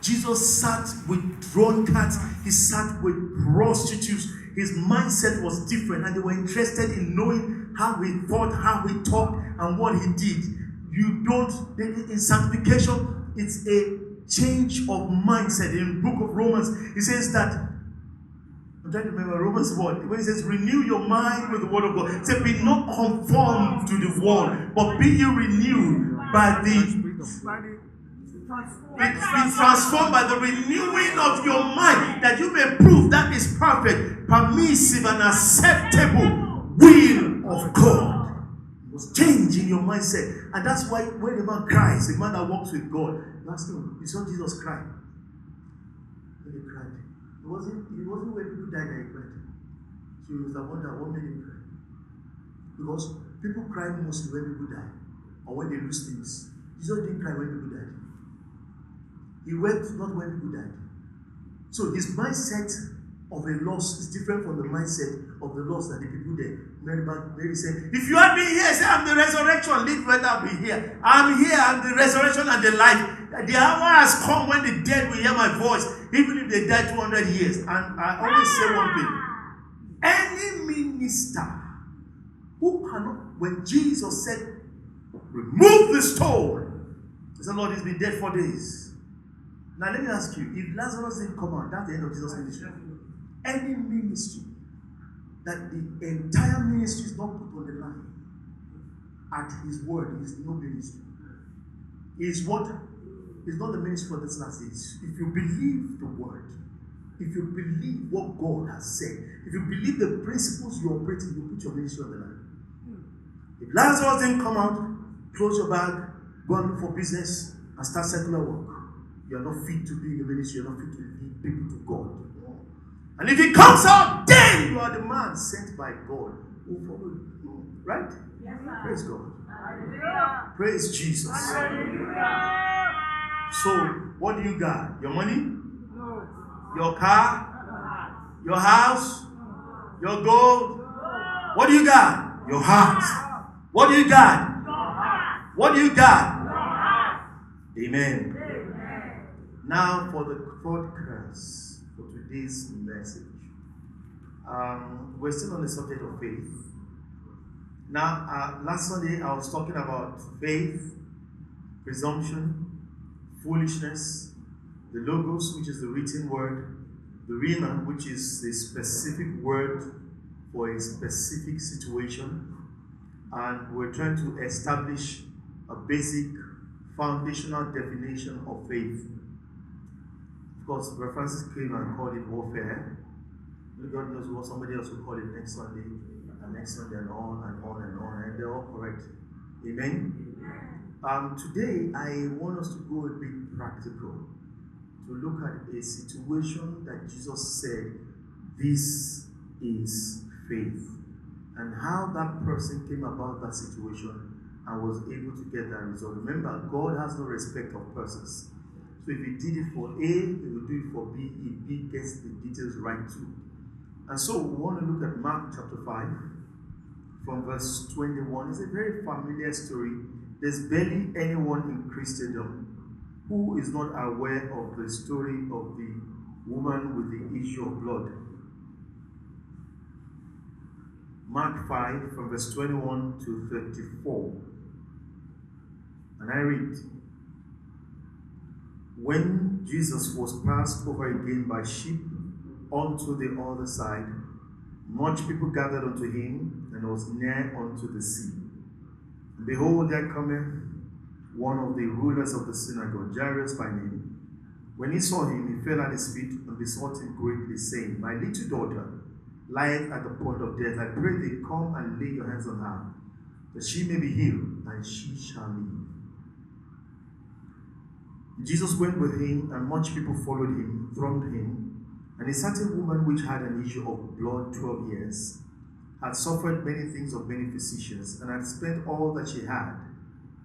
Jesus sat with drunkards. He sat with prostitutes. His mindset was different, and they were interested in knowing how he thought, how he talked, and what he did. In sanctification, it's a change of mindset. In the book of Romans, it says that, I'm trying to remember Romans 1, when it says, renew your mind with the word of God. It says, be not conformed to the world, but be you renewed by be transformed by the renewing of your mind, that you may prove that is perfect, permissive, and acceptable will of God. It was changing your mindset. And that's why when a man cries, a man that walks with God, you ask him, you saw Jesus cry. When he cried, it wasn't when people died that he cried. So you must have wondered what made him cry. Because people cry mostly when people die or when they lose things. Jesus didn't cry when people died. He wept not when people died. So his mindset of a loss is different from the mindset of the loss that the people there. Mary said, if you had been here, say, I'm the resurrection, live better, I'll be here. I'm here, I'm the resurrection and the life. The hour has come when the dead will hear my voice, even if they die 200 years. And I always say one thing. Any minister who cannot, when Jesus said, remove the stone, he said, Lord, he's been dead 4 days. Now let me ask you, if Lazarus didn't come out, that's the end of Jesus' ministry. Any ministry that the entire ministry is not put on the line at his word is no ministry. Is what is not the ministry for this last days. If you believe the word, if you believe what God has said, if you believe the principles you operate in, you put your ministry on the line. If Lazarus didn't come out, close your bag, go and look for business, and start secular work. You are not fit to be in the ministry, you are not fit to lead people to God. And if he comes out, then you are the man sent by God who follow you. Right? Yes, praise God. Hallelujah. Praise Jesus. Hallelujah. So, what do you got? Your money? No. Your car? No. Your house? No. Your gold? No. What do you got? Your heart. What do you got? Your heart. What do you got? Your heart. Amen. Amen. Now for the fourth curse for today's message. We're still on the subject of faith. Now, last Sunday I was talking about faith, presumption, foolishness, the logos, which is the written word, the rhema, which is the specific word for a specific situation, and we're trying to establish a basic foundational definition of faith. Of course, Brother Francis came and called it warfare. God knows what somebody else will call it next Sunday, and next Sunday, and on and on and on, and they're all correct. Amen? Today, I want us to go a bit practical, to look at a situation that Jesus said, this is faith, and how that person came about that situation and was able to get that result. Remember, God has no respect of persons. So if he did it for A, he will do it for B if B gets the details right too. And so we want to look at Mark chapter 5 from verse 21. It's a very familiar story. There's barely anyone in Christendom who is not aware of the story of the woman with the issue of blood. Mark 5 from verse 21 to 34. And I read, when Jesus was passed over again by ship unto the other side, much people gathered unto him, and was near unto the sea. And behold, there cometh one of the rulers of the synagogue, Jairus by name. When he saw him, he fell at his feet and besought him greatly, saying, my little daughter lieth at the point of death. I pray thee, come and lay your hands on her, that she may be healed, and she shall live. Jesus went with him, and much people followed him, thronged him. And a certain woman which had an issue of blood 12 years, had suffered many things of many physicians, and had spent all that she had,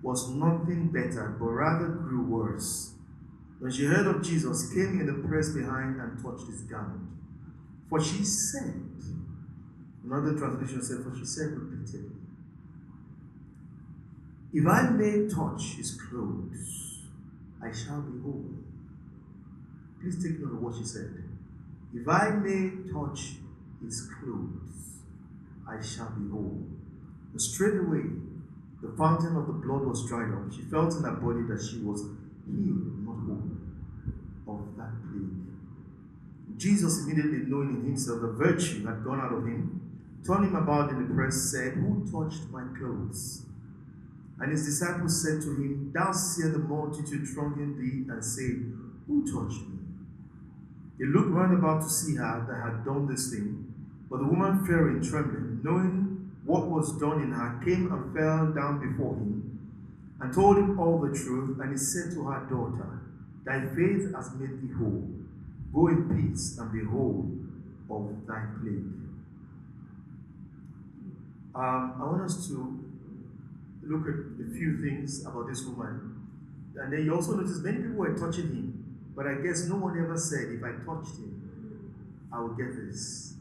was nothing better, but rather grew worse. When she heard of Jesus, came in the press behind and touched his garment. For she said, another translation said, for she said repeatedly, if I may touch his clothes, I shall be whole. Please take note of what she said. If I may touch his clothes, I shall be whole. And straight away, the fountain of the blood was dried up. She felt in her body that she was healed, not whole, of that plague. Jesus, immediately knowing in himself the virtue had gone out of him, turned him about in the press, said, Who touched my clothes? And his disciples said to him, Thou seest the multitude thronging thee, and say, Who touched me? They looked round about to see her that had done this thing. But the woman, fearing, trembling, knowing what was done in her, came and fell down before him, and told him all the truth. And he said to her, Daughter, thy faith has made thee whole. Go in peace and be whole of thy plague. I want us to look at a few things about this woman. And then you also notice many people were touching him. But I guess no one ever said, if I touched him, I will get this.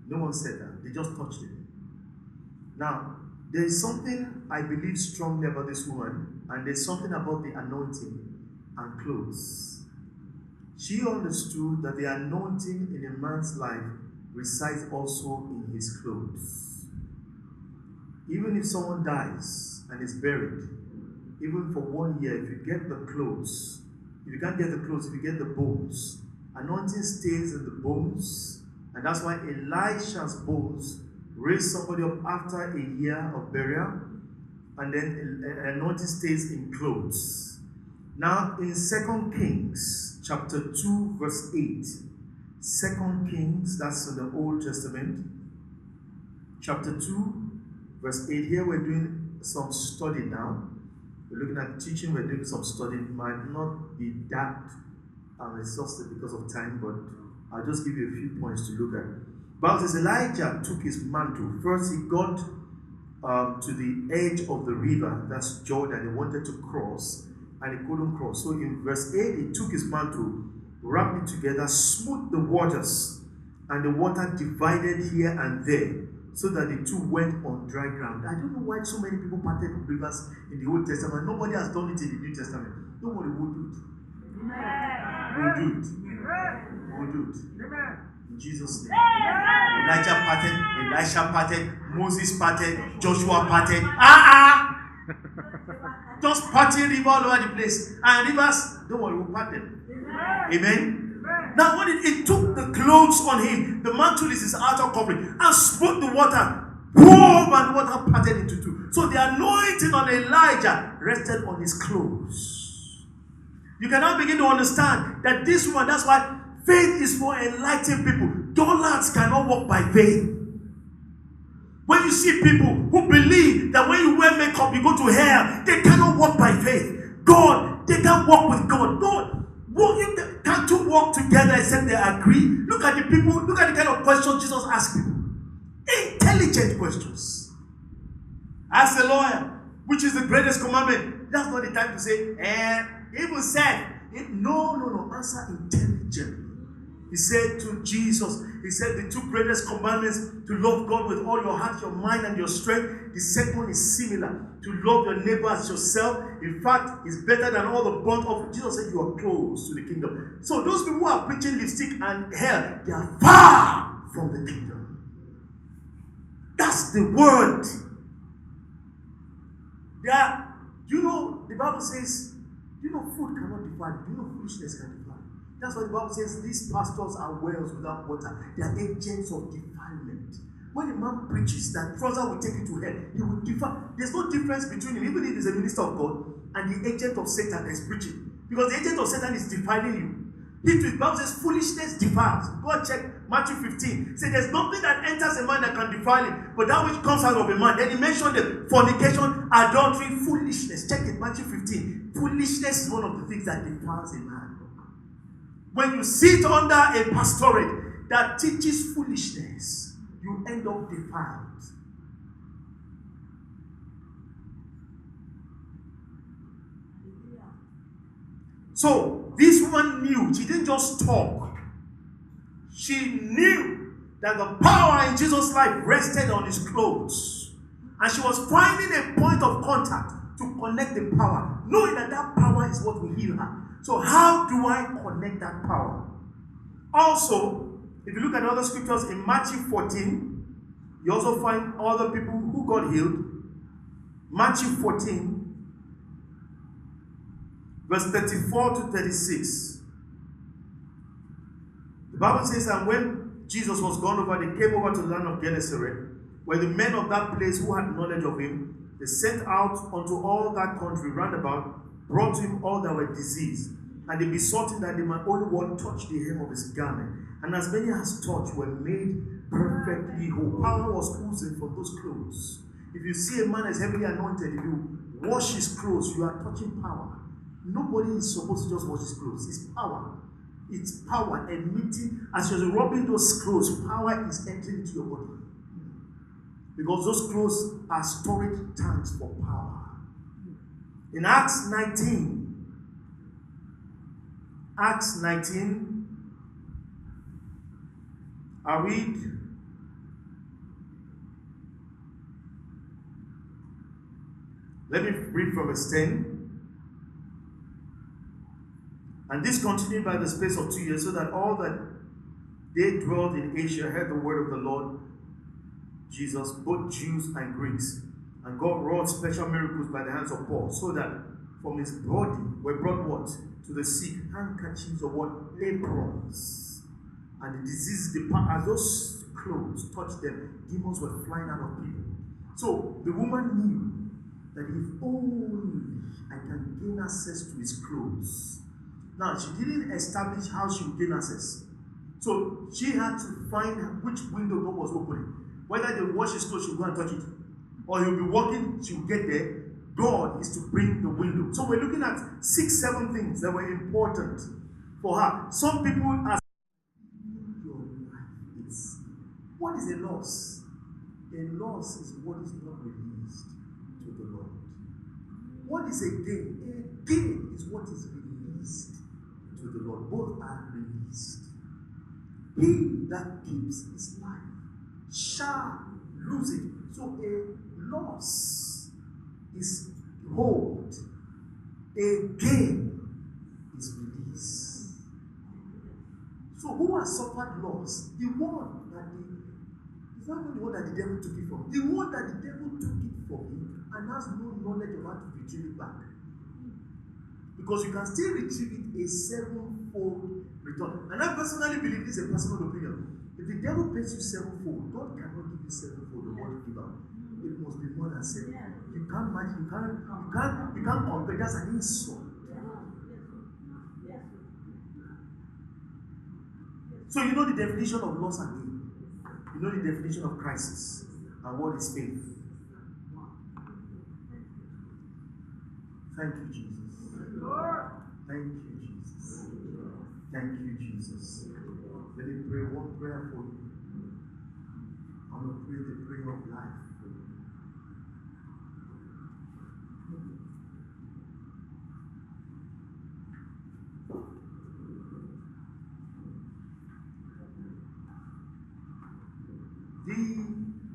No one said that. They just touched him. Now, there is something I believe strongly about this woman, and there's something about the anointing and clothes. She understood that the anointing in a man's life resides also in his clothes. Even if someone dies and is buried, even for 1 year, if you get the clothes, if you can't get the clothes, if you get the bones, anointing stays in the bones, and that's why Elisha's bones raised somebody up after a year of burial, and then anointing stays in clothes. Now, in 2 Kings, chapter 2, verse 8, 2 Kings, that's in the Old Testament, chapter 2, verse 8, here we're doing some study now. We're looking at teaching, we're doing some study. It might not be that exhaustive because of time, but I'll just give you a few points to look at. Bible says Elijah took his mantle. First, he got to the edge of the river, that's Jordan. He wanted to cross, and he couldn't cross. So in verse 8, he took his mantle, wrapped it together, smoothed the waters, and the water divided here and there, so that the two went on dry ground. I don't know why so many people parted rivers in the Old Testament. Nobody has done it in the New Testament. Nobody will do it. We'll do it. We'll do it. In Jesus' name. Elijah parted, Elisha parted, Moses parted, Joshua parted. Just parting river all over the place. And rivers, don't worry, we'll part them. Amen. Now, when it took the clothes on him, the mantle is his outer covering, and smote the water, boom, and the water parted into two. So the anointing on Elijah rested on his clothes. You can now begin to understand that this one, that's why faith is for enlightened people. Dullards cannot walk by faith. When you see people who believe that when you wear makeup, you go to hell, they cannot walk by faith. God, they can't walk with God. God, can't two walk together except they agree? Look at the people, look at the kind of questions Jesus asked people. Intelligent questions. Ask the lawyer, which is the greatest commandment? That's not the time to say, even said, no, answer intelligently. He said to Jesus, he said the two greatest commandments, to love God with all your heart, your mind, and your strength. The second one is similar, to love your neighbor as yourself. In fact, it's better than all the burnt offering. Jesus said you are close to the kingdom. So those people who are preaching lipstick and hell, they are far from the kingdom. That's the word. The Bible says, food cannot defile you. Foolishness can defile you. That's why the Bible says these pastors are wells without water. They are agents of defilement. When a man preaches that trouser will take you to hell, he will defile. There's no difference between him, even if he's a minister of God, and the agent of Satan that is preaching. Because the agent of Satan is defiling you. The Bible says foolishness defiles. Go and check Matthew 15. Say there's nothing that enters a man that can defile him, but that which comes out of a man. Then he mentioned the fornication, adultery, foolishness. Check it, Matthew 15. Foolishness is one of the things that defiles a man. When you sit under a pastorate that teaches foolishness, you end up defiled. So, this woman knew, she didn't just talk. She knew that the power in Jesus' life rested on his clothes. And she was finding a point of contact to connect the power, knowing that that power is what will heal her. So how do I connect that power? Also, if you look at other scriptures in Matthew 14, you also find other people who got healed. Matthew 14, verse 34 to 36. The Bible says that when Jesus was gone over, they came over to the land of Gennesaret, where the men of that place who had knowledge of him, they sent out unto all that country round about, brought to him all that were diseased, and they besought him that they might only one touch the hem of his garment. And as many as touched were made perfectly whole. Power was oozing from those clothes. If you see a man as heavily anointed, if you wash his clothes, you are touching power. Nobody is supposed to just wash his clothes. It's power. It's power emitting. As you're rubbing those clothes, power is entering into your body. Because those clothes are storage tanks for power. In Acts 19, I read let me read from verse 10. And this continued by the space of 2 years, so that all that they dwelt in Asia heard the word of the Lord Jesus, both Jews and Greeks. And God wrought special miracles by the hands of Paul, so that from his body were brought what? To the sick, handkerchiefs or what? Aprons. And the diseases depart. As those clothes touched them, demons were flying out of people. So the woman knew that if only I can gain access to his clothes. Now, she didn't establish how she would gain access. So she had to find which window God was opening. Whether they wash his clothes, she would go and touch it. Or he'll be walking, she will get there. God is to bring the window. So we're looking at 6, 7 things that were important for her. Some people ask, your life is, what is a loss? A loss is what is not released to the Lord. What is a gain? A gain is what is released to the Lord. Both are released. He that keeps his life shall lose it. So a loss is hold. A gain is release. So who has suffered loss? The one that it's not even the one that the devil took it from. The one that the devil took it from him and has no knowledge of how to retrieve it back. Because you can still retrieve it a 7-fold return. And I personally believe this is a personal opinion. If the devil pays you 7-fold, God cannot give you 7-fold of what you give out. It must be more than 7. You can't imagine, you can't compare. That's an insult. So you know the definition of loss and gain. You know the definition of crisis and what is faith. Thank you, Jesus. Thank you, Jesus. Thank you, Jesus. Let me pray one prayer for you. I'm going to pray the prayer of life for you.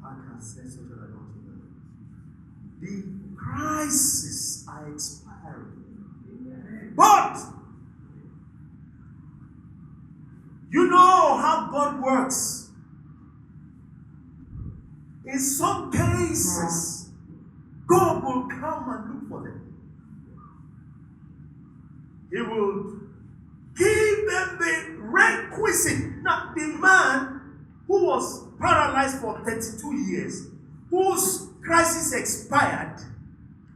I can sense such an anointing. The crises are expiring. But you know how God works. In some cases, God will come and look for them. He will give them the requisite. Now, the man who was paralyzed for 32 years, whose crisis expired,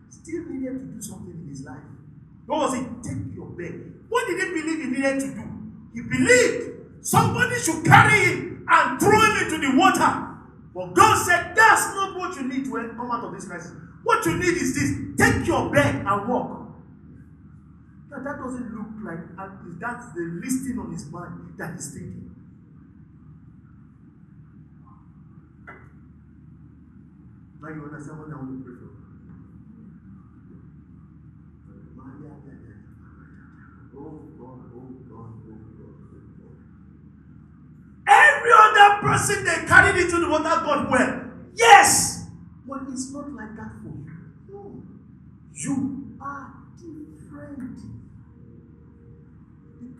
still needed to do something in his life. What was it? Take your bed. What did he believe he needed to do? He believed somebody should carry him and throw him into the water. But God said, that's not what you need to come out of this crisis. What you need is this. Take your bed and walk. Now that doesn't look like, that's the listing on his mind that he's thinking. Now you understand what I want to pray for. Oh God, oh God, oh God, oh God. Every other person they carried into the water got well. Yes! But it's not like that for you. No. You are different.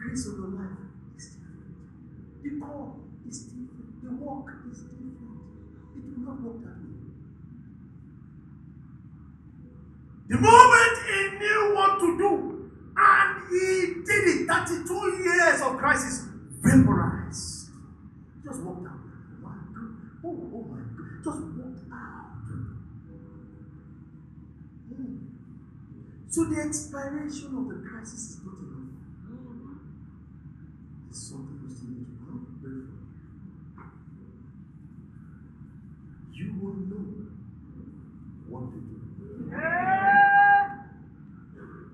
grace of your life is different. The call is different. The walk is different. It will not work that way. The moment he knew what to do, and he did it, 32 years of crisis vaporized. Just walked out. Oh my God. Just walked out. So the expiration of the crisis is not enough. It's something you still need to pray for. You will know what to do.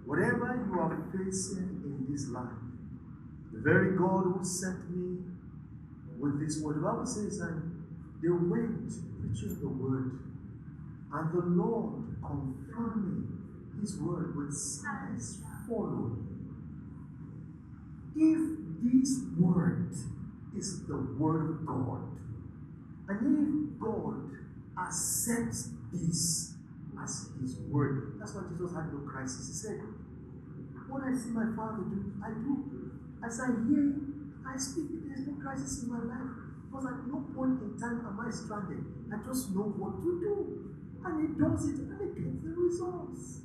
Whatever you are facing in this life, the very God who sent me with this word, the Bible says that they went preaching the word, and the Lord confirming his word with signs following. If this word is the word of God, and if God accepts this as his word, that's why Jesus had no crisis. He said, what I see my Father do, I do. As I hear, I speak. There's no crisis in my life. Because at no point in time am I stranded. I just know what to do. And he does it, and he gets the results.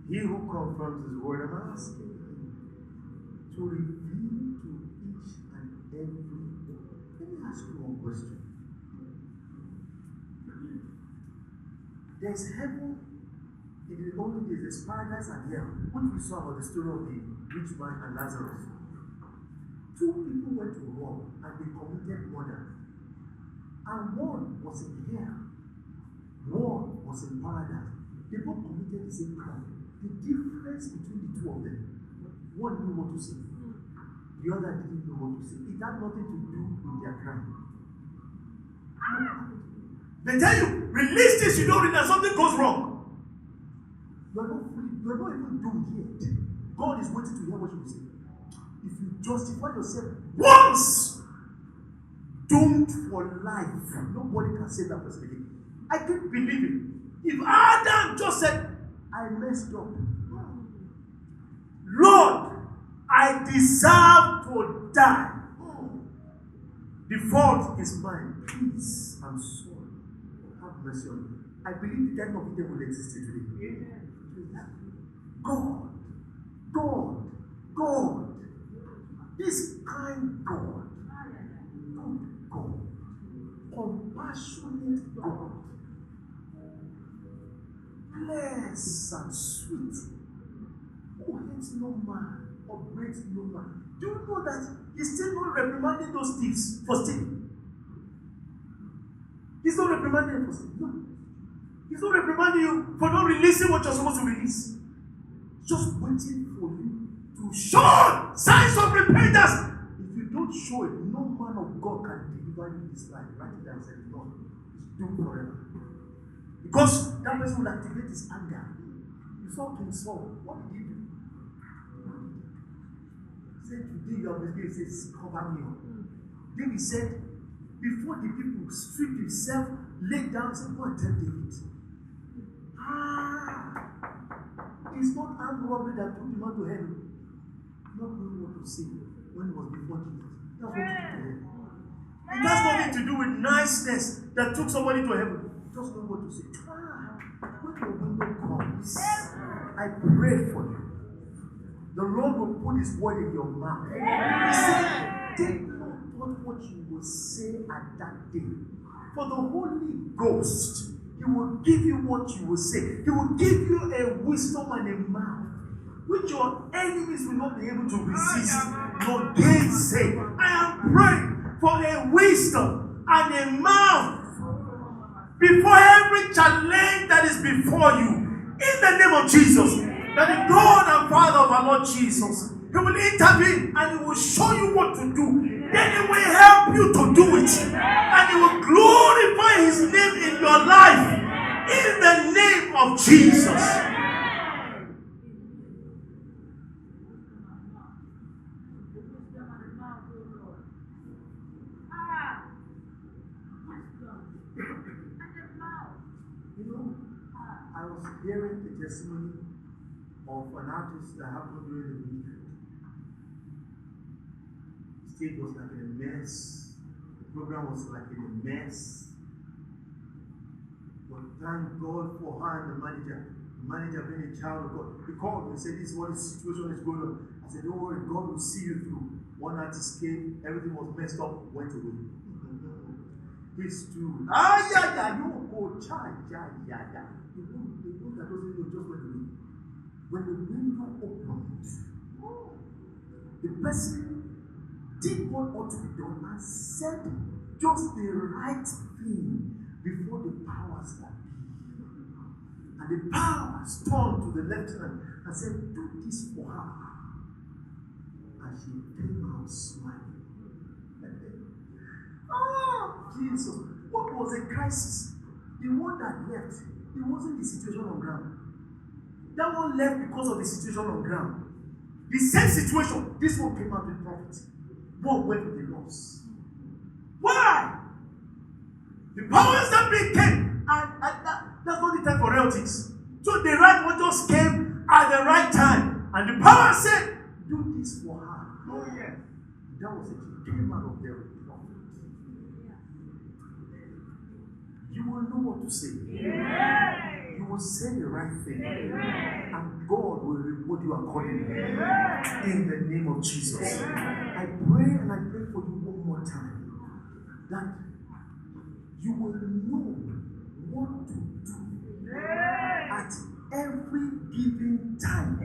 He who confirms his word, I'm asking him to reveal to each and every one. Let me ask you one question. There's heaven in the olden days, there's paradise and hell, which we saw about the story of the rich man and Lazarus. Two people went to Rome and they committed murder. And one was in hell, one was in paradise. They both committed the same crime. The difference between the two of them, one knew what to say, the other didn't know what to say. It had nothing to do with their crime. They tell you, release this, you don't read that something goes wrong. You're not even doomed yet. God is waiting to hear what you will say. If you justify yourself once, doomed for life, nobody can say that person again. I keep believing. If Adam just said, I messed up, Lord, I deserve to die. The fault is mine. Please, I'm sorry. Have mercy on me. I believe the time of Eden will exist today. God. This kind God. Good God. Compassionate God. Blessed and sweet. Who hates no man or breaks no man. Do you know that he's still not reprimanding those thieves for stealing? He's not reprimanding them for stealing. No. He's not reprimanding you for not releasing what you're supposed to release. Just waiting for you to show signs of repentance. If you don't show it, no man of God can deliver you this life. Write it down and say, Lord, it's doomed forever. Because that person will activate his anger. You saw King Saul. What did he do? He said, today you have misbehaved. He says, cover me up. David said, before the people stripped himself, laid down, and said, go and tell David. It's not armed robbery that took him out to heaven. Not knowing what to say when he was before Jesus. That's what took him to heaven. It has nothing to do with niceness that took somebody to heaven. Just know what to say. When your window comes, I pray for you. The Lord will put his word in your mouth. He said, take note what you will say at that day. For the Holy Ghost, he will give you what you will say. He will give you a wisdom and a mouth which your enemies will not be able to resist nor gainsay. I am praying for a wisdom and a mouth before every challenge that is before you. In the name of Jesus, that the God and Father of our Lord Jesus, he will intervene and he will show you what to do. Then he will help you to do it. And he will glorify his name in your life. In the name of Jesus. You know, I was hearing the testimony of an artist that happened during the week. The stage was like in a mess. The program was like in a mess. But thank God for her and the manager. The manager being a child of God. He called me and said, this is what the situation is going on. I said, don't worry, God will see you through. One artist came, everything was messed up, went away. It's true. You go, child, The one that doesn't know just went away. When the window opened, the person did what ought to be done and said just the right thing before the powers that be. And the powers turned to the lieutenant and said, do this for her. And she came out smiling. Jesus, what was the crisis? The one that left, it wasn't the situation on ground. That one left because of the situation on ground. The same situation, this one came out with profit. One went with the loss. Why? The powers that became, and that's not the time for relatives. So the right one just came at the right time. And the power said, do this for her. Oh, yeah. That was it. It came out of their profit. You will know what to say. Yeah. You will say the right thing. Yeah. And God will reward you accordingly. Yeah. In the name of Jesus. Yeah. I pray and I pray for you one more time that you will know what to do at every given time.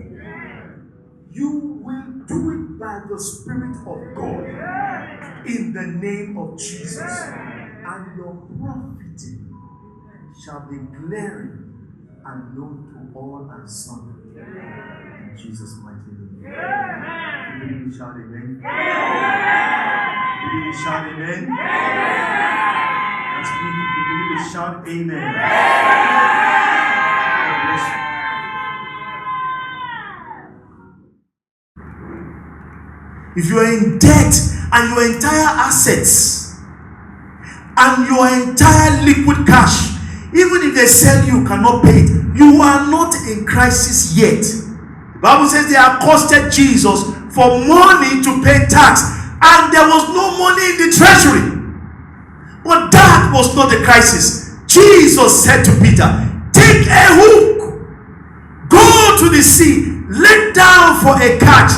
You will do it by the Spirit of God in the name of Jesus. And your profiting shall be glaring and known to all and sundry. In Jesus' mighty name. You believe we shout amen? You believe we shout amen? That's good. If you believe we shout amen. God bless you. If you are in debt and your entire assets and your entire liquid cash, even if they sell you, cannot pay it, you are not in crisis yet. The Bible says they accosted Jesus for money to pay tax, and there was no money in the treasury. But that was not the crisis. Jesus said to Peter, take a hook, go to the sea, let down for a catch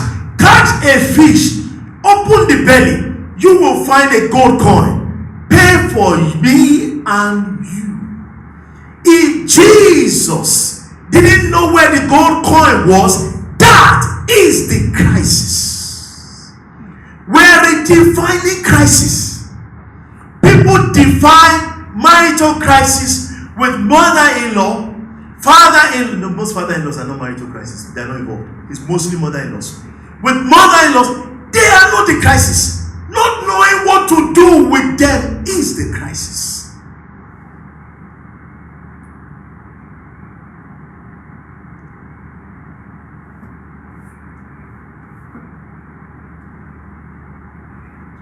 a fish, open the belly, you will find a gold coin, pay for me and you. If Jesus didn't know where the gold coin was, that is the crisis. We're a defining crisis. People define marital crisis with mother-in-law, father-in-law. No, most father-in-laws are not marital crisis. They are not involved. It's mostly mother-in-laws. With mother-in-laws, they are not the crisis. Not knowing what to do with them is the crisis.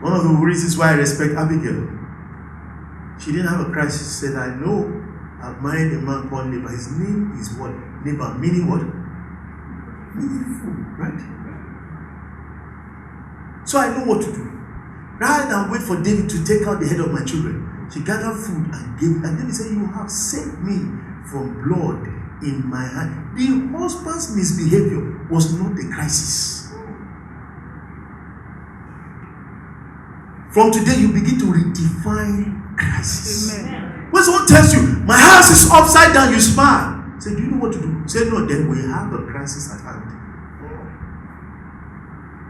One of the reasons why I respect Abigail, she didn't have a crisis. She said, I know I've married a man called Neighbor. His name is what? Neighbor, meaning what? Meaning food, right? So I know what to do. Rather than wait for David to take out the head of my children, she gathered food and gave it. And David said, you have saved me from blood in my hand. The husband's misbehavior was not the crisis. From today, you begin to redefine crisis. Amen. When someone tells you, my house is upside down, you smile. Say, do you know what to do? Say, no, then we have a crisis at hand.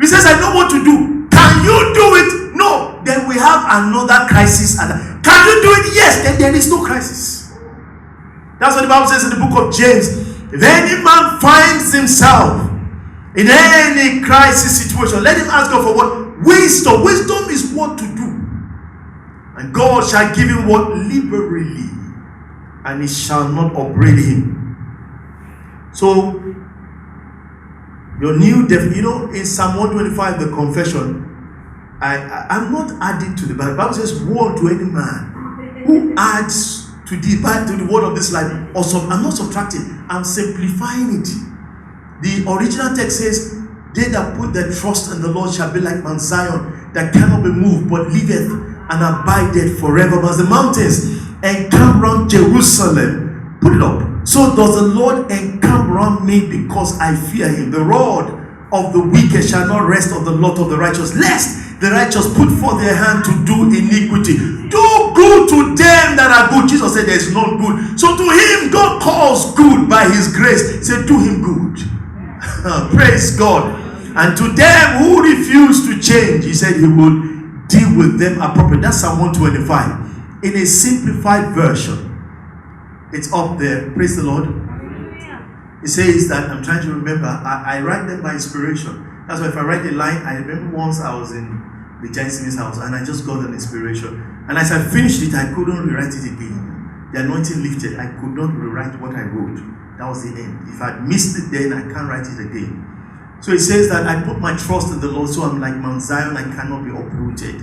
He says, I know what to do. Can you do it? No. Then we have another crisis at hand. Can you do it? Yes. Then there is no crisis. That's what the Bible says in the book of James. If any man finds himself in any crisis situation, let him ask God for what? Wisdom. Wisdom is what to do. And God shall give him what? Liberally. And it shall not upbraid him. So, your new in Psalm 125, the confession, I'm not adding to the Bible. The Bible says, woe unto any man who adds to the word of this life. I'm not subtracting, I'm simplifying it. The original text says, they that put their trust in the Lord shall be like Mount Zion, that cannot be moved, but liveth and abideth forever. As the mountains encamp round Jerusalem, put it up. So does the Lord encamp round me, because I fear him. The rod of the wicked shall not rest on the lot of the righteous, lest the righteous put forth their hand to do iniquity. Do good to them that are good. Jesus said there is no good. So to him God calls good by his grace. He said, do him good. Praise God. And to them who refuse to change, he said he would deal with them appropriately. That's Psalm 125. In a simplified version, it's up there. Praise the Lord. It says that, I'm trying to remember, I write them by inspiration. That's why if I write a line, I remember once I was in the Giant Smith's house and I just got an inspiration. And as I finished it, I couldn't rewrite it again. The anointing lifted. I could not rewrite what I wrote. That was the end. If I missed it then, I can't write it again. So it says that I put my trust in the Lord, so I'm like Mount Zion, I cannot be uprooted.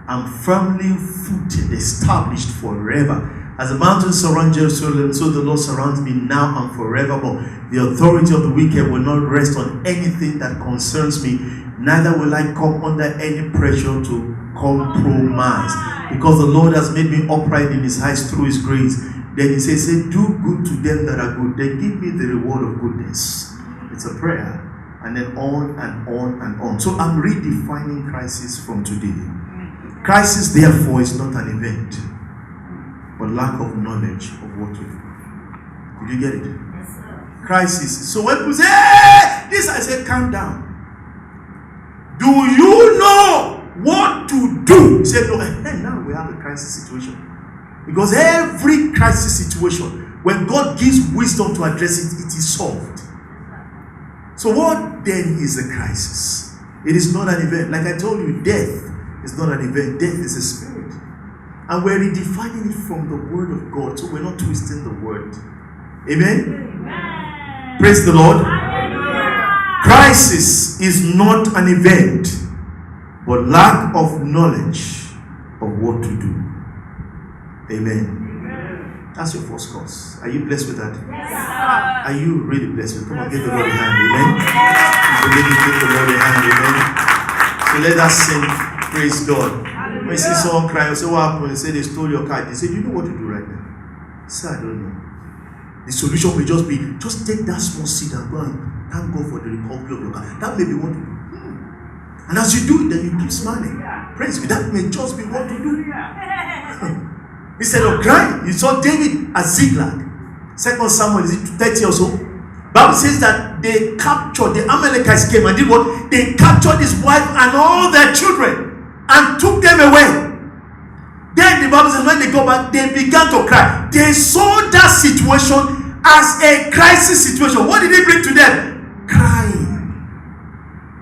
I'm firmly footed, established forever. As the mountains surround Jerusalem, so the Lord surrounds me now and forevermore. The authority of the wicked will not rest on anything that concerns me, neither will I come under any pressure to compromise. Because the Lord has made me upright in his eyes through his grace. Then he says, do good to them that are good. They give me the reward of goodness. It's a prayer. And then on and on and on. So I'm redefining crisis from today. Crisis, therefore, is not an event, but lack of knowledge of what to do. Did you get it? Yes, sir. Crisis. So when people say, hey, this, I say, calm down. Do you know what to do? Say, no, hey, now we have a crisis situation. Because every crisis situation, when God gives wisdom to address it, it is solved. So what then is a crisis? It is not an event. Like I told you, death is not an event. Death is a spirit. And we're redefining it from the word of God. So we're not twisting the word. Amen? Amen. Praise the Lord. Hallelujah. Crisis is not an event, but lack of knowledge of what to do. Amen. That's your first cause. Are you blessed with that? Yes, sir. Are you really blessed with it? Come on, give the Lord a hand. Amen. Believe it, give the Lord a hand. Amen. So let us sing. Praise God. When you see someone cry, you say, what happened? They say they stole your car. They say, you know what to do right now? I say, I don't know. The solution will just be, just take that small seed and go and thank God for the recovery of your car. That may be what to do. And as you do it, then you keep smiling. Praise God. That may just be what to do. Instead of crying, you saw David at Ziklag. 2 Samuel, is it 30 or so? Bible says that they captured, the Amalekites came and did what? They captured his wife and all their children and took them away. Then the Bible says when they go back, they began to cry. They saw that situation as a crisis situation. What did he bring to them? Crying.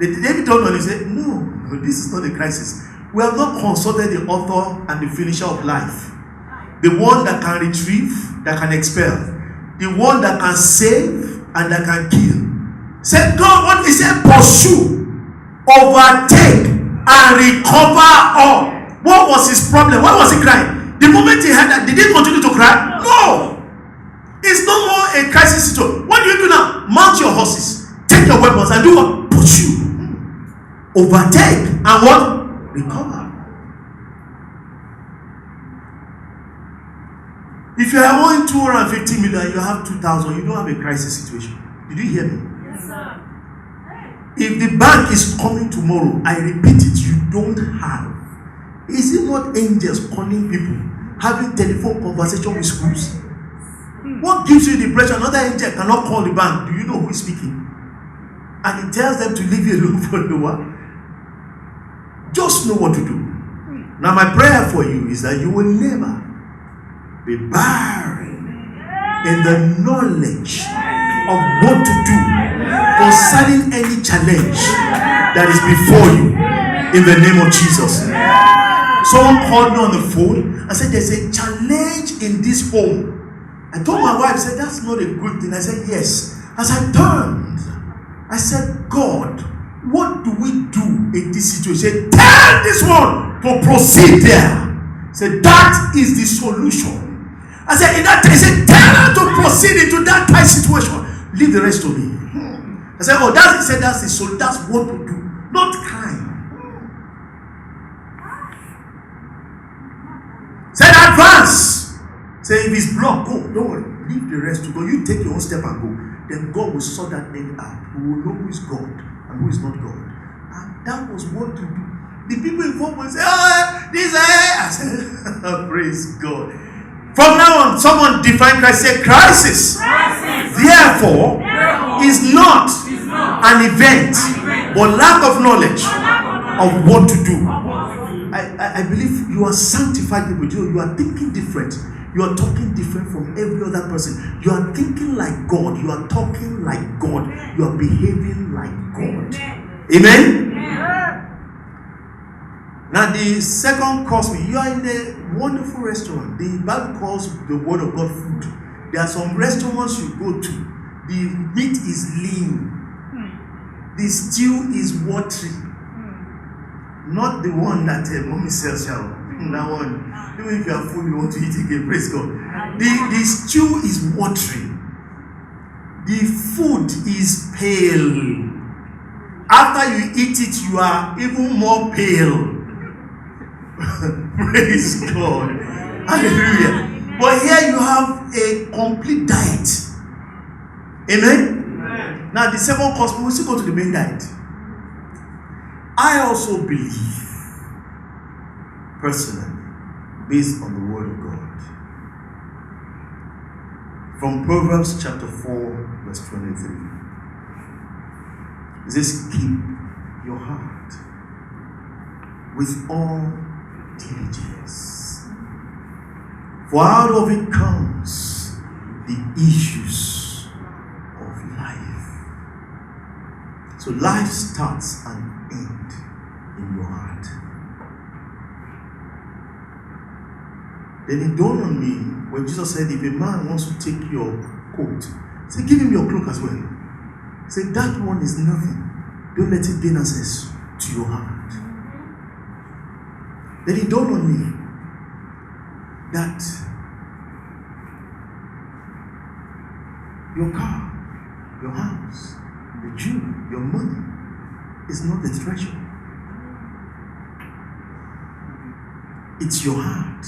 David told them, he said, no, this is not a crisis. We have not consulted the author and the finisher of life. The one that can retrieve, that can expel. The one that can save and that can kill. Said God, what he said, pursue, overtake, and recover all. What was his problem? Why was he crying? The moment he had that, did he continue to cry? No. It's no more a crisis situation. What do you do now? Mount your horses, take your weapons, and do what? Pursue, overtake, and what? Recover. If you are owing 250 million, you have 2,000, you don't have a crisis situation. Did you hear me? Yes, sir. If the bank is coming tomorrow, I repeat it, you don't have. Is it not angels calling people, having telephone conversation with schools? What gives you the pressure? Another angel cannot call the bank. Do you know who is speaking? And he tells them to leave you alone for a while. Just know what to do. Now my prayer for you is that you will never be barren in the knowledge of what to do concerning any challenge that is before you, in the name of Jesus. Someone called me on the phone and said there's a challenge in this home. I told my wife, I said, that's not a good thing. I said, yes. As I turned, I said, God, what do we do in this situation? He said, tell this one to proceed there. He said, that is the solution. I said, in that case, tell her to proceed into that tight situation. Leave the rest to me. I said, oh, that's, he said, that's the soul. That's what we do. Not kind. Said advance. Say if it's blocked, go. Don't worry. Leave the rest to go. You take your own step and go. Then God will sort that thing out. We will know who is God and who is not God. And that was what to do. The people involved will say, oh, this, I said, praise God. From now on, someone define Christ, say crisis. Therefore, is not an event, but lack of knowledge of what to do. I believe you are sanctified people. You are thinking different. You are talking different from every other person. You are thinking like God. You are talking like God. You are behaving like God. Amen? Now the second course, you are in a wonderful restaurant. The Bible calls the word of God food. There are some restaurants you go to. The meat is lean. The stew is watery. Not the one that mommy sells. That one. Even if you are full, you want to eat again. Praise God. The stew is watery. The food is pale. After you eat it, you are even more pale. Praise God. Hallelujah. But here you have a complete diet. Amen? Now the second course, we will still go to the main diet. I also believe, personally, based on the word of God, from Proverbs chapter 4, verse 23, it says, keep your heart with all diligence, for out of it comes the issues of life. So life starts and ends in your heart. Then it dawned on me when Jesus said, if a man wants to take your coat, say, give him your cloak as well. Say, that one is nothing. Don't let it gain access to your heart. Then it dawned on me that your car, your house, your jewelry, your money is not the treasure. It's your heart.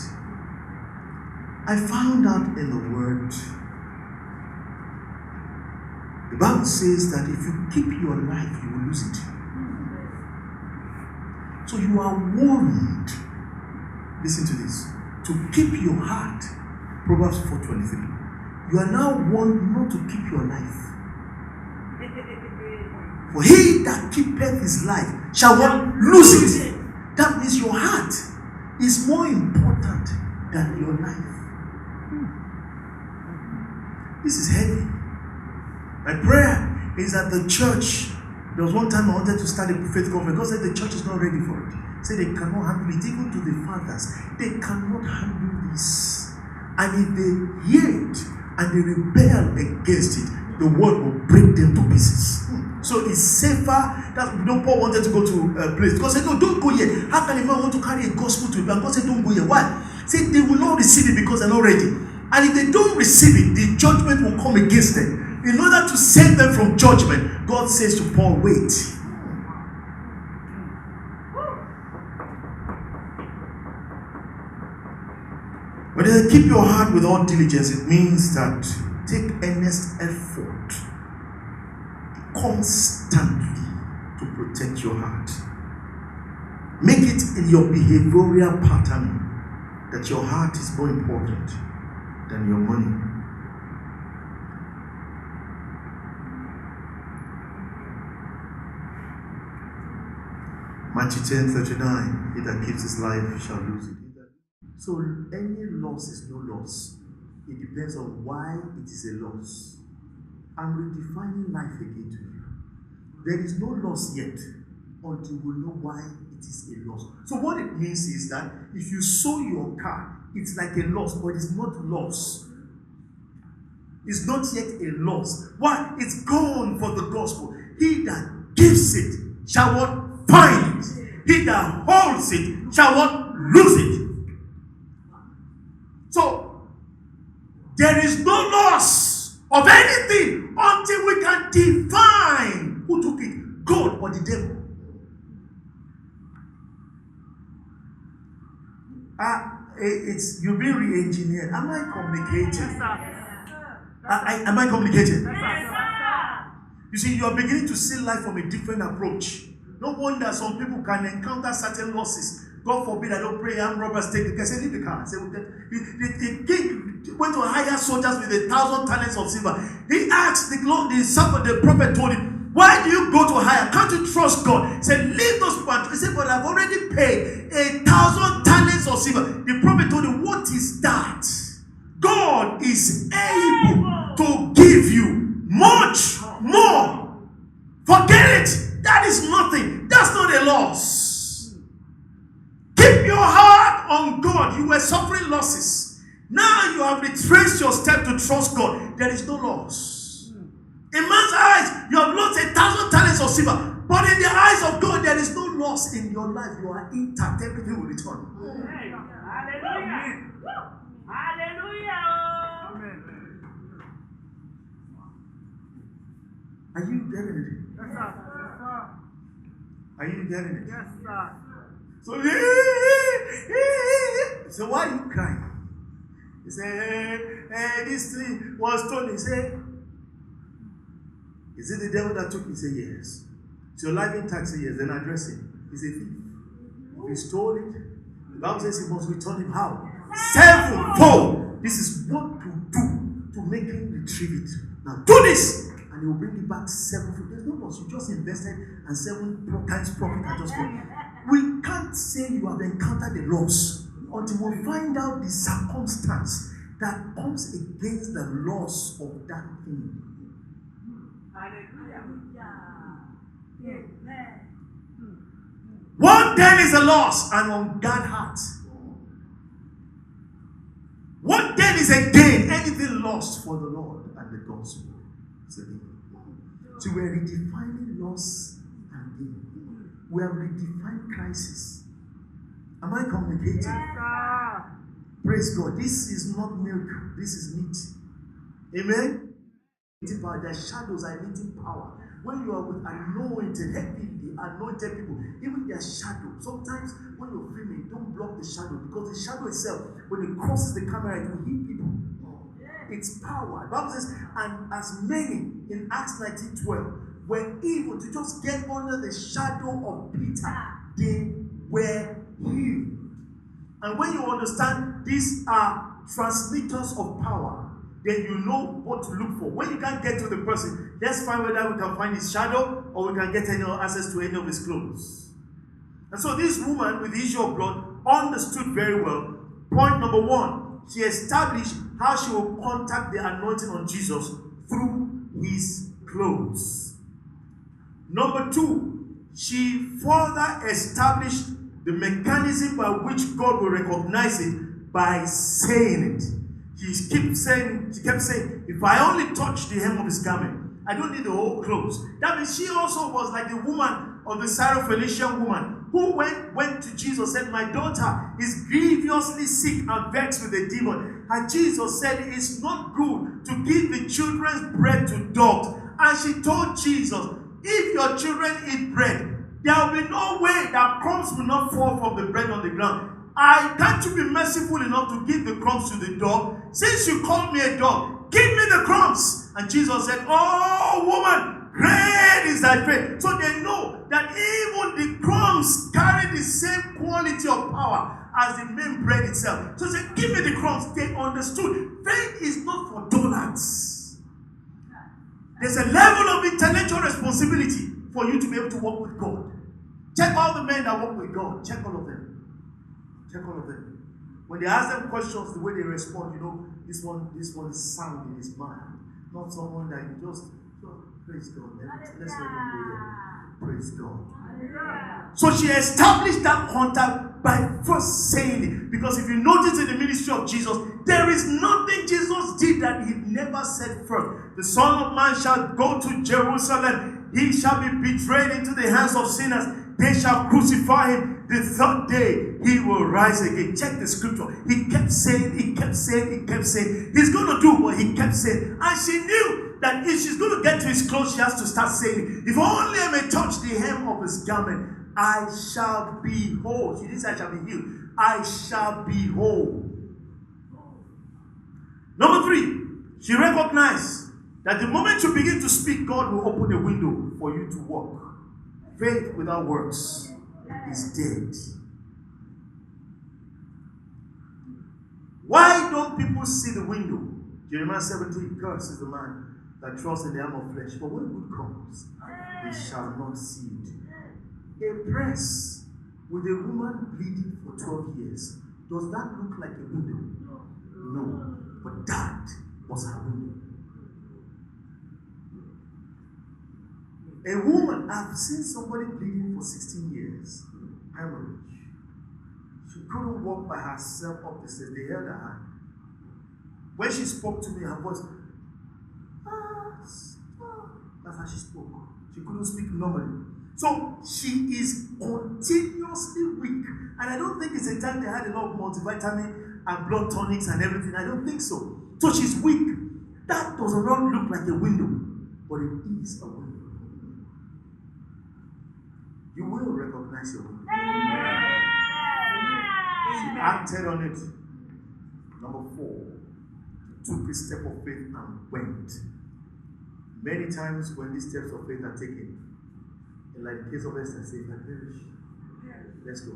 I found out in the word, the Bible says that if you keep your life, you will lose it. So you are warned, listen to this, to keep your heart. Proverbs 4:23. You are now warned not to keep your life. For he that keepeth his life shall what? Lose it. That means your heart is more important than your life. This is heavy. My prayer is that the church, there was one time I wanted to start a faith conference. God said the church is not ready for it. Say they cannot handle it. Even to the fathers, they cannot handle this. And if they hear it and they rebel against it, the word will break them to pieces. So it's safer. That Paul wanted to go to a place. God said, no, don't go here. How can a man want to carry a gospel to him? And God said, don't go here. Why? Say they will not receive it because they're not ready. And if they don't receive it, the judgment will come against them. In order to save them from judgment, God says to Paul, wait. When they keep your heart with all diligence, it means that take earnest effort constantly to protect your heart. Make it in your behavioral pattern that your heart is more important than your money. Matthew 10:39, he that keeps his life shall lose it. So any loss is no loss. It depends on why it is a loss. I'm redefining life again to you. There is no loss yet until we know why it is a loss. So what it means is that if you sold your car, it's like a loss, but it's not loss. It's not yet a loss. Why? It's gone for the gospel. He that gives it shall what? Find it. He that holds it shall what? Lose it. So there is no loss of anything until we can define God, but the devil. It's you've been re-engineered. Am I communicating? Am I communicating? You see, you are beginning to see life from a different approach. No wonder some people can encounter certain losses. God forbid I don't pray, armed robbers take the car. Say, leave the car. Say, the king went to hire soldiers with 1,000 talents of silver. He asked the prophet told him, why do you go to hire? Can't you trust God? He said, leave those people. He said, but I've already paid 1,000 talents of silver. The prophet told him, what is that? God is able to give you much more. Forget it. That is nothing. That's not a loss. Keep your heart on God. You were suffering losses. Now you have retraced your step to trust God. There is no loss. In man's eyes, you have lost 1,000 talents of silver. But in the eyes of God, there is no loss in your life. You are intact. Everything will return. Hallelujah. Hallelujah. Are you getting it? Yes, sir. Are you getting it? Yes, sir. So why are you crying? He said, this thing was told. He said, is it the devil that took it? He said, yes. So your life intact? Say yes. Then address him. He said, if he stole it, the Bible says he must return him how? Sevenfold. This is what to do to make him retrieve it. Now do this. And he will bring it back sevenfold. There's no loss. You just invested and 7 times profit are just gone. We can't say you have encountered the loss until we find out the circumstance that comes against the loss of that thing. Hallelujah. One gain is a loss, and on God's heart. One gain is a gain. Anything lost for the Lord and the gospel is a gain. So we're redefining loss and gain. We have redefined crisis. Am I communicating? Sir. Praise God. This is not milk. This is meat. Amen? Their shadows are emitting power. When you are with anointed, heavily anointed people, even their shadow. Sometimes when you're filming, don't block the shadow, because the shadow itself, when it crosses the camera, it will hit people. It's power. The Bible says, and as many in Acts 19:12 were able to just get under the shadow of Peter, they were healed. And when you understand these are transmitters of power, then you know what to look for. When you can't get to the person, let's find whether we can find his shadow or we can get any access to any of his clothes. And so this woman with the issue of blood understood very well. Point number 1, she established how she will contact the anointing on Jesus through his clothes. Number 2, she further established the mechanism by which God will recognize it by saying it. She kept saying, if I only touch the hem of his garment, I don't need the whole clothes. That means she also was like the woman of the Syrophoenician woman who went to Jesus and said, my daughter is grievously sick and vexed with a demon. And Jesus said, it's not good to give the children's bread to dogs. And she told Jesus, if your children eat bread, there will be no way that crumbs will not fall from the bread on the ground. Can't you be merciful enough to give the crumbs to the dog? Since you called me a dog, give me the crumbs. And Jesus said, oh woman, great is thy faith. So they know that even the crumbs carry the same quality of power as the main bread itself. So they said, give me the crumbs. They understood. Faith is not for donuts. There's a level of intellectual responsibility for you to be able to walk with God. Check all the men that walk with God. Check all of them. Check all of them. When they ask them questions, the way they respond, you know, this one is sound in his mind. Not someone that you just, praise God. Let's not even go there. Praise God. So she established that contact by first saying it. Because if you notice in the ministry of Jesus, there is nothing Jesus did that he never said first. The Son of Man shall go to Jerusalem. He shall be betrayed into the hands of sinners. They shall crucify him. The third day, he will rise again. Check the scripture. He kept saying, he kept saying, he kept saying. He's going to do what he kept saying. And she knew that if she's going to get to his clothes, she has to start saying, if only I may touch the the hem of his garment, I shall be whole. She didn't say I shall be healed. I shall be whole. Number 3, she recognized that the moment you begin to speak, God will open a window for you to walk. Faith without works is dead. Why don't people see the window? Jeremiah 17, curses the man that trusts in the arm of flesh. But when good comes, they shall not see it. A press with a woman bleeding for 12 years. Does that look like a window? No. But that was her window. A woman, I've seen somebody bleeding for 16 years. Hemorrhage. She couldn't walk by herself up the stairs. They held her. When she spoke to me, her voice, that's how she spoke. She couldn't speak normally. So she is continuously weak. And I don't think it's a time they had a lot of multivitamin and blood tonics and everything. I don't think so. So she's weak. That does not look like a window, but it is a window. You will recognize your window. She acted on it. Number 4, took a step of faith and went. Many times when these steps of faith are taken, in like the case of Esther, say, if I perish, let's go.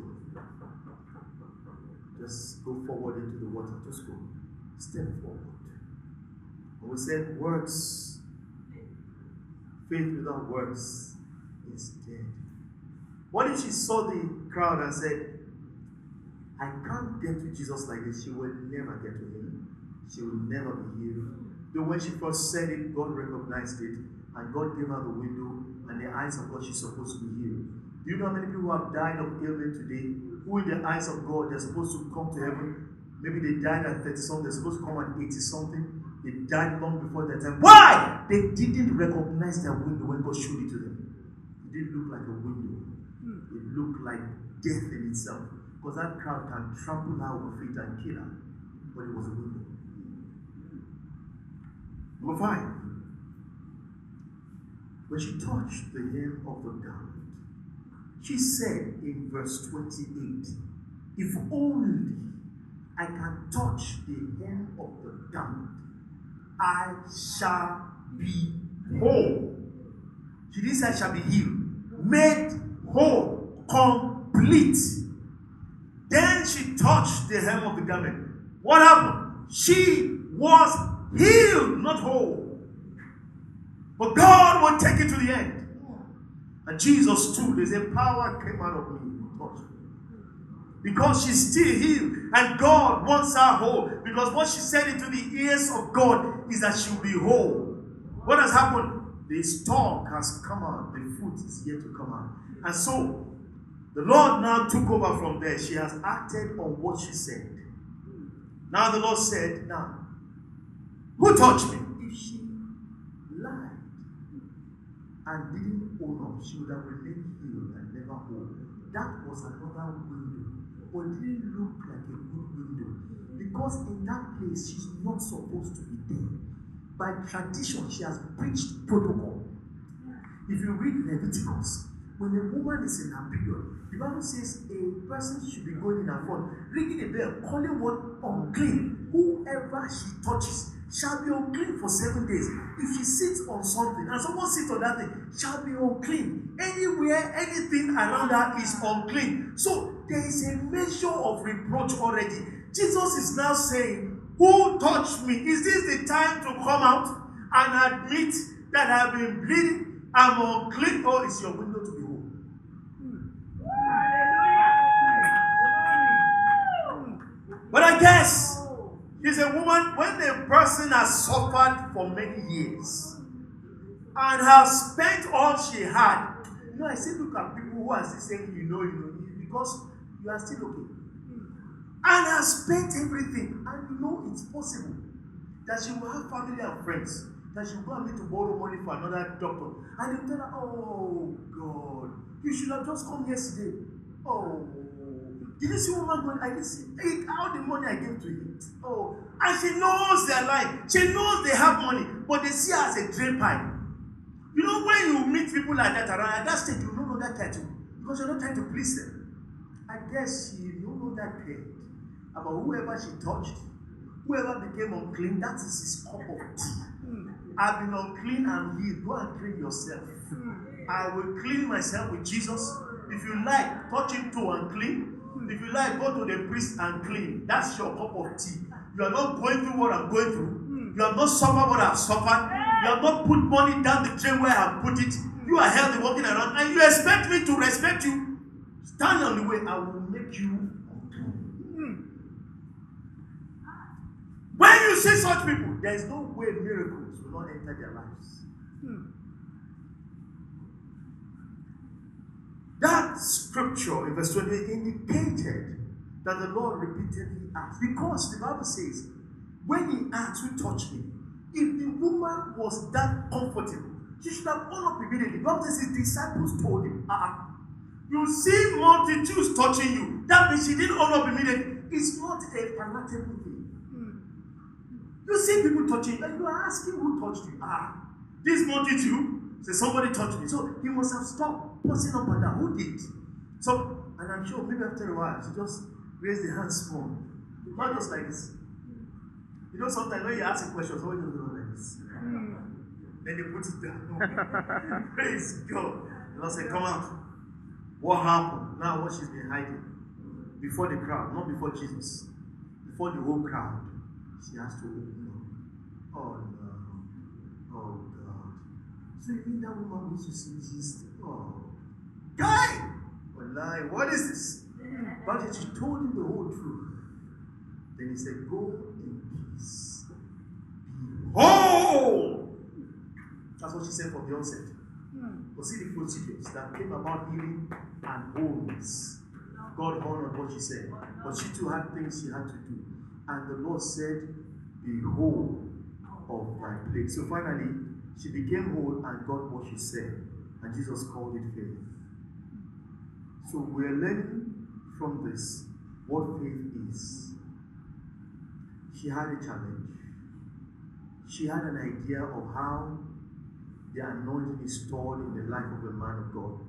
Just go forward into the water. Just go. Step forward. And we said works. Faith without works is dead. What if she saw the crowd and said, I can't get to Jesus like this. She will never get to him. She will never be healed. Though when she first said it, God recognized it, and God gave her the window and the eyes of God she's supposed to be healed. Do you know how many people have died of ailment today, who in the eyes of God, they're supposed to come to heaven? Maybe they died at 30-something, they're supposed to come at 80-something. They died long before their time. Why? They didn't recognize their window when God showed it to them. It didn't look like a window. It looked like death in itself. Because that crowd can trample her over feet and kill her. But it was a window. Number 5. When she touched the hem of the garment, she said in verse 28, if only I can touch the hem of the garment, I shall be whole. She didn't say I shall be healed. Made whole, complete. Then she touched the hem of the garment. What happened? She was healed, not whole. But God will take it to the end. And Jesus stood. They said, power came out of me. Because she's still healed. And God wants her whole. Because what she said into the ears of God is that she'll be whole. What has happened? The stalk has come out. The fruit is yet to come out. And so, the Lord now took over from there. She has acted on what she said. Now the Lord said, now, who touched me? If she lied and didn't own up, she would have remained healed and never whole. That was another window. But it didn't look like a good window. Because in that place, she's not supposed to be there. By tradition, she has breached protocol. If you read Leviticus, when a woman is in her period, the Bible says a person should be going in her front, ringing a bell, calling one unclean. Whoever she touches shall be unclean for 7 days. If she sits on something and someone sits on that thing, shall be unclean. Anywhere, anything around her is unclean. So there is a measure of reproach already. Jesus is now saying, who touched me? Is this the time to come out and admit that I've been bleeding? I'm unclean. Or is your window to be whole? But I guess she's a woman when a person has suffered for many years and has spent all she had. You know, I still look at people who are still saying, you know, because you are still okay. And has spent everything. And you know it's possible that she will have family and friends. That she will go and need to borrow money for another doctor. And they tell her, oh God, you should have just come yesterday. Oh, did you see woman going? I didn't see all the money I gave to him. Oh, and she knows they're lying. She knows they have money, but they see her as a drain pipe. You know, when you meet people like that around, at that stage, you know longer care to, because you're not trying to please them. I guess she no longer cared about whoever she touched, whoever became unclean. That is his cup of tea. I've been unclean and healed. Go and clean yourself. I will clean myself with Jesus. If you like, touch him too and clean. If you like, go to the priest and clean. That's your cup of tea. You are not going through what I'm going through. You have not suffered what I've suffered. You have not put money down the drain where I have put it. You are healthy walking around, and you expect me to respect you. Stand on the way, I will make you unclean. When you see such people, there is no way miracles will not enter their lives. That scripture in verse 28 indicated that the Lord repeatedly asked, because the Bible says, when he asked, who touched me? If the woman was that comfortable, she should have gone up immediately. The Bible says his disciples told him, you see multitudes touching you. That means she didn't own up immediately. It's not a palatable thing. You see people touching you, and you are asking who touched you. This multitude, say somebody touched me. So he must have stopped passing up and down. Who did? So, and I'm sure maybe after a while, she just raised the hand small. Not just like this. You know, sometimes when you ask a question, somebody just goes like this. Then they put it down. Praise God. The Lord said, come out. What happened? Now what she's been hiding. Before the crowd, not before Jesus. Before the whole crowd. She has to open up. Oh no. Oh God. So you mean that woman who used to see Jesus? Oh. Guy! Wallahi, what is this? But she told him the whole truth. Then he said, go in peace. Behold! That's what she said from the onset. But see the procedures that came about healing and wholeness. God honored what she said. But she too had things she had to do. And the Lord said, be whole of thy plague. So finally, she became whole and got what she said. And Jesus called it faith. So we're learning from this what faith is. She had a challenge. She had an idea of how the anointing is stored in the life of a man of God.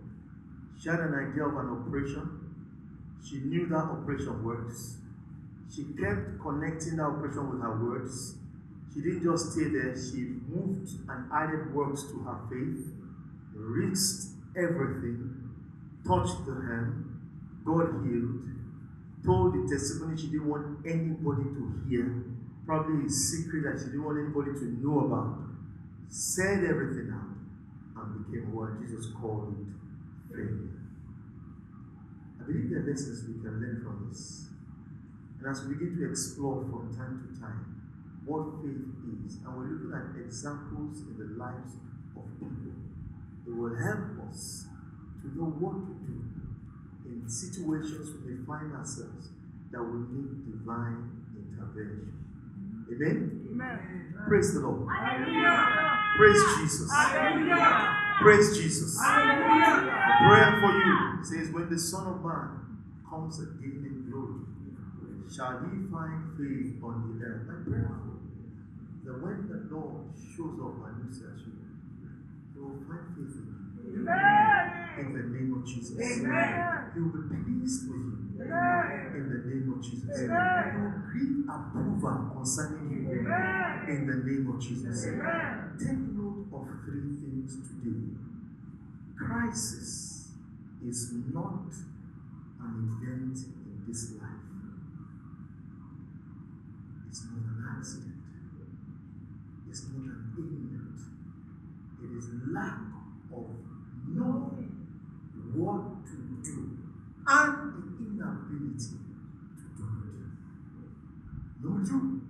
She had an idea of an operation. She knew that operation works. She kept connecting that operation with her words. She didn't just stay there. She moved and added works to her faith, risked everything, touched the hem, God healed, told the testimony she didn't want anybody to hear, probably a secret that she didn't want anybody to know about, said everything out, and became what Jesus called it faith. I believe there are lessons we can learn from this. And as we begin to explore from time to time what faith is, and we're looking at examples in the lives of people, it will help us to know what to do in situations we may find ourselves that will need divine intervention. Amen? Amen. Praise the Lord. Hallelujah. Praise Jesus. Hallelujah. Praise Jesus. Hallelujah. The prayer for you says, when the Son of Man comes again in glory, shall he find faith on the earth? My prayer that when the Lord shows up and looks at you, he will find faith in you. Amen. In the name of Jesus. Amen. He will be pleased with you. Amen. In the name of Jesus. Amen. He will give approval concerning you. Amen. In the name of Jesus. Amen. Take note of three things today. Crisis is not an event in this life. It's not an accident. It's not an ailment. It is lack of knowing what to do and the inability to do it. Number two,